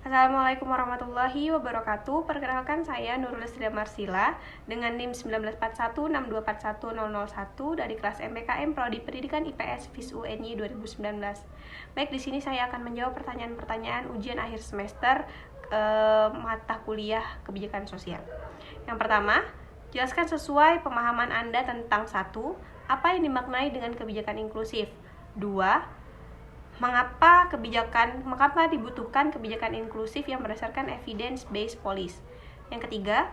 Assalamualaikum warahmatullahi wabarakatuh. Perkenalkan saya Nurul Sri Marsila dengan NIM 194162410001 dari kelas MPKM Prodi Pendidikan IPS FIS UNY 2019. Baik, di sini saya akan menjawab pertanyaan-pertanyaan ujian akhir semester mata kuliah Kebijakan Sosial. Yang pertama, jelaskan sesuai pemahaman Anda tentang 1. Apa yang dimaknai dengan kebijakan inklusif? 2. Mengapa dibutuhkan kebijakan inklusif yang berdasarkan evidence-based policy? Yang ketiga,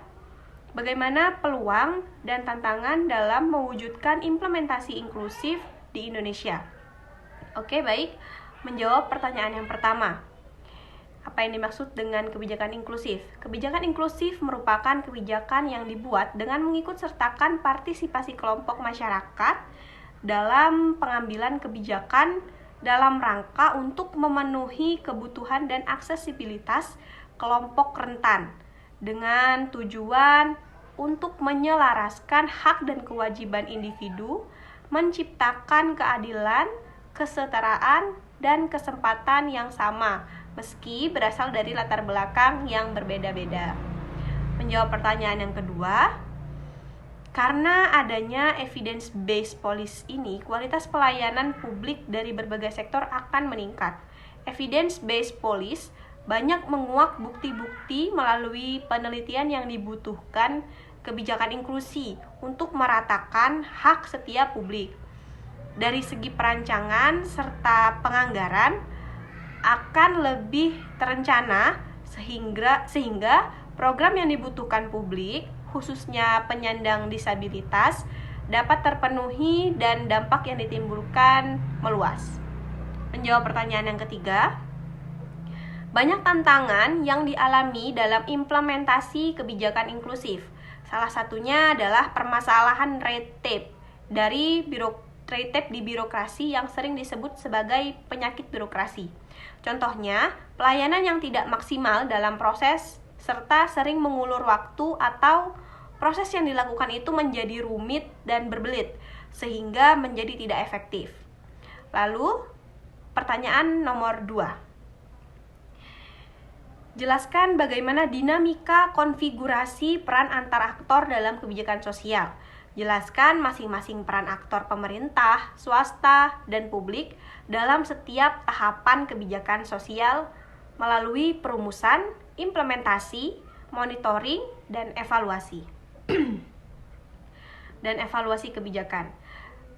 bagaimana peluang dan tantangan dalam mewujudkan implementasi inklusif di Indonesia? Oke, baik. Menjawab pertanyaan yang pertama. Apa yang dimaksud dengan kebijakan inklusif? Kebijakan inklusif merupakan kebijakan yang dibuat dengan mengikut sertakan partisipasi kelompok masyarakat dalam pengambilan kebijakan dalam rangka untuk memenuhi kebutuhan dan aksesibilitas kelompok rentan dengan tujuan untuk menyelaraskan hak dan kewajiban individu, menciptakan keadilan, kesetaraan, dan kesempatan yang sama meski berasal dari latar belakang yang berbeda-beda. Menjawab pertanyaan yang kedua, karena adanya evidence-based policy ini, kualitas pelayanan publik dari berbagai sektor akan meningkat. Evidence-based policy banyak menguak bukti-bukti melalui penelitian yang dibutuhkan kebijakan inklusi untuk meratakan hak setiap publik. Dari segi perancangan serta penganggaran akan lebih terencana sehingga program yang dibutuhkan publik, khususnya penyandang disabilitas, dapat terpenuhi dan dampak yang ditimbulkan meluas. Menjawab pertanyaan yang ketiga, banyak tantangan yang dialami dalam implementasi kebijakan inklusif. Salah satunya adalah permasalahan red tape di birokrasi yang sering disebut sebagai penyakit birokrasi. Contohnya, pelayanan yang tidak maksimal dalam proses serta sering mengulur waktu atau proses yang dilakukan itu menjadi rumit dan berbelit sehingga menjadi tidak efektif. Lalu, pertanyaan nomor 2. Jelaskan bagaimana dinamika konfigurasi peran antar aktor dalam kebijakan sosial. Jelaskan masing-masing peran aktor pemerintah, swasta, dan publik dalam setiap tahapan kebijakan sosial melalui perumusan, implementasi, monitoring, dan evaluasi. Dan evaluasi kebijakan.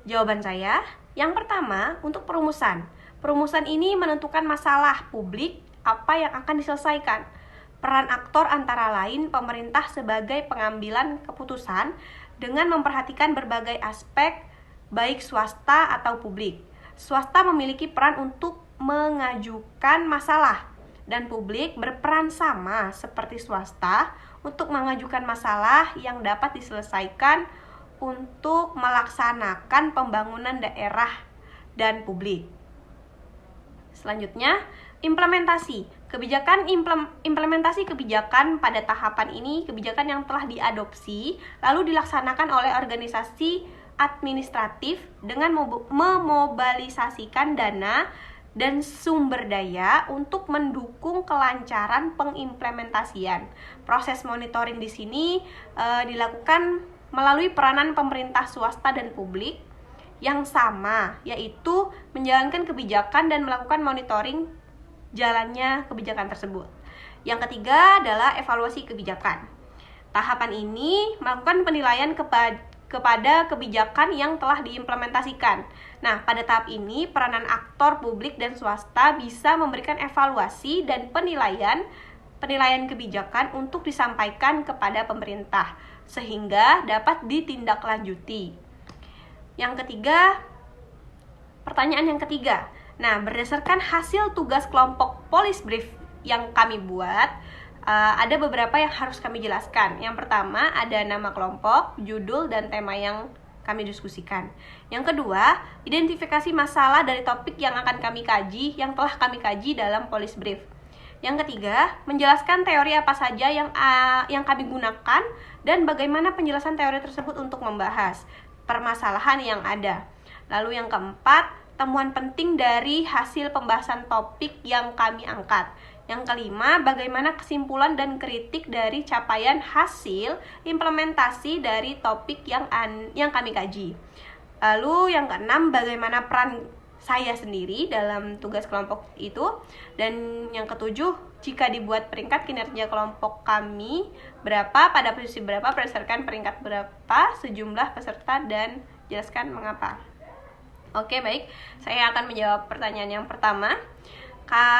Jawaban saya, yang pertama, untuk perumusan. Perumusan ini menentukan masalah publik apa yang akan diselesaikan. Peran aktor antara lain pemerintah sebagai pengambilan keputusan dengan memperhatikan berbagai aspek baik swasta atau publik. Swasta memiliki peran untuk mengajukan masalah dan publik berperan sama seperti swasta untuk mengajukan masalah yang dapat diselesaikan untuk melaksanakan pembangunan daerah dan publik. Selanjutnya, implementasi kebijakan pada tahapan ini kebijakan yang telah diadopsi lalu dilaksanakan oleh organisasi administratif dengan memobilisasikan dana dan sumber daya untuk mendukung kelancaran pengimplementasian. Proses monitoring di sini dilakukan melalui peranan pemerintah swasta dan publik yang sama, yaitu menjalankan kebijakan dan melakukan monitoring jalannya kebijakan tersebut. Yang ketiga adalah evaluasi kebijakan. Tahapan ini melakukan penilaian kepada kebijakan yang telah diimplementasikan. Nah, pada tahap ini peranan aktor publik dan swasta bisa memberikan evaluasi dan penilaian kebijakan untuk disampaikan kepada pemerintah sehingga dapat ditindaklanjuti. Yang ketiga, pertanyaan yang ketiga. Nah, berdasarkan hasil tugas kelompok police brief yang kami buat, ada beberapa yang harus kami jelaskan. Yang pertama, ada nama kelompok, judul, dan tema yang kami diskusikan. Yang kedua, identifikasi masalah dari topik yang akan kami kaji, yang telah kami kaji dalam police brief. Yang ketiga, menjelaskan teori apa saja yang kami gunakan dan bagaimana penjelasan teori tersebut untuk membahas permasalahan yang ada. Lalu yang keempat, temuan penting dari hasil pembahasan topik yang kami angkat. Yang kelima, bagaimana kesimpulan dan kritik dari capaian hasil implementasi dari topik yang kami kaji. Lalu yang keenam, bagaimana peran saya sendiri dalam tugas kelompok itu. Dan yang ketujuh, jika dibuat peringkat kinerja kelompok kami berapa, pada posisi berapa, berdasarkan peringkat berapa, sejumlah peserta, dan jelaskan mengapa. Oke, baik. Saya akan menjawab pertanyaan yang pertama.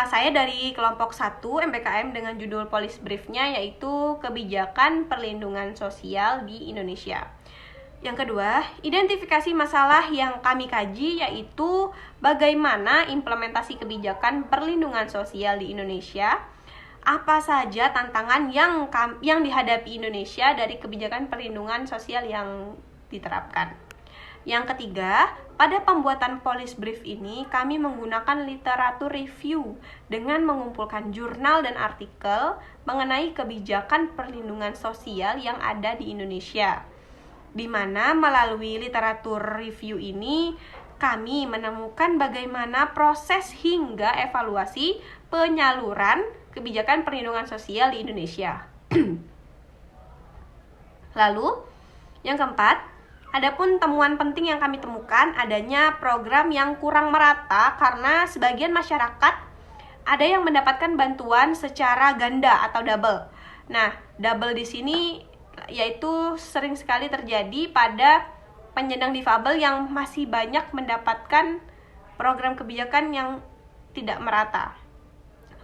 Saya dari kelompok 1 MPKM dengan judul Policy Brief-nya yaitu Kebijakan Perlindungan Sosial di Indonesia. Yang kedua, identifikasi masalah yang kami kaji yaitu bagaimana implementasi kebijakan perlindungan sosial di Indonesia. Apa saja tantangan yang dihadapi Indonesia dari kebijakan perlindungan sosial yang diterapkan. Yang ketiga, pada pembuatan Policy Brief ini kami menggunakan literatur review dengan mengumpulkan jurnal dan artikel mengenai kebijakan perlindungan sosial yang ada di Indonesia, di mana melalui literatur review ini kami menemukan bagaimana proses hingga evaluasi penyaluran kebijakan perlindungan sosial di Indonesia. Lalu, yang keempat, adapun temuan penting yang kami temukan adanya program yang kurang merata karena sebagian masyarakat ada yang mendapatkan bantuan secara ganda atau double. Nah, double di sini yaitu sering sekali terjadi pada penyandang difabel yang masih banyak mendapatkan program kebijakan yang tidak merata.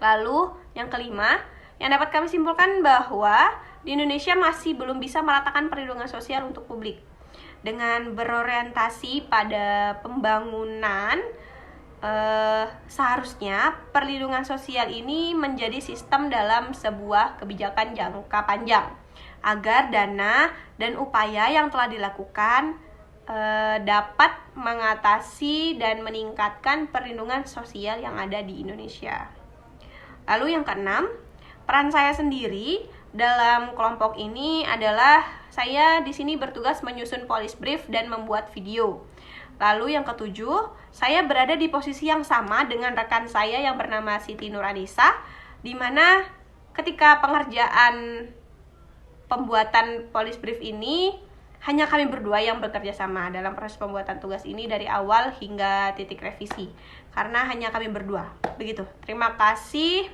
Lalu, yang kelima, yang dapat kami simpulkan bahwa di Indonesia masih belum bisa meratakan perlindungan sosial untuk publik. Dengan berorientasi pada pembangunan, seharusnya perlindungan sosial ini menjadi sistem dalam sebuah kebijakan jangka panjang, agar dana dan upaya yang telah dilakukan dapat mengatasi dan meningkatkan perlindungan sosial yang ada di Indonesia. Lalu yang keenam, peran saya sendiri dalam kelompok ini adalah saya di sini bertugas menyusun policy brief dan membuat video. Lalu yang ketujuh, saya berada di posisi yang sama dengan rekan saya yang bernama Siti Nuranisa, di mana ketika pengerjaan pembuatan policy brief ini hanya kami berdua yang bekerja sama dalam proses pembuatan tugas ini dari awal hingga titik revisi, karena hanya kami berdua. Begitu. Terima kasih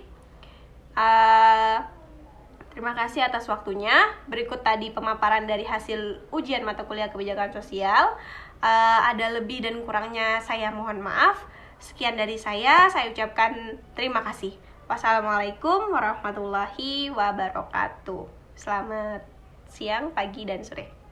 atas waktunya. Berikut tadi pemaparan dari hasil ujian mata kuliah kebijakan sosial. Ada lebih dan kurangnya saya mohon maaf. Sekian dari saya ucapkan terima kasih. Wassalamualaikum warahmatullahi wabarakatuh. Selamat siang, pagi, dan sore.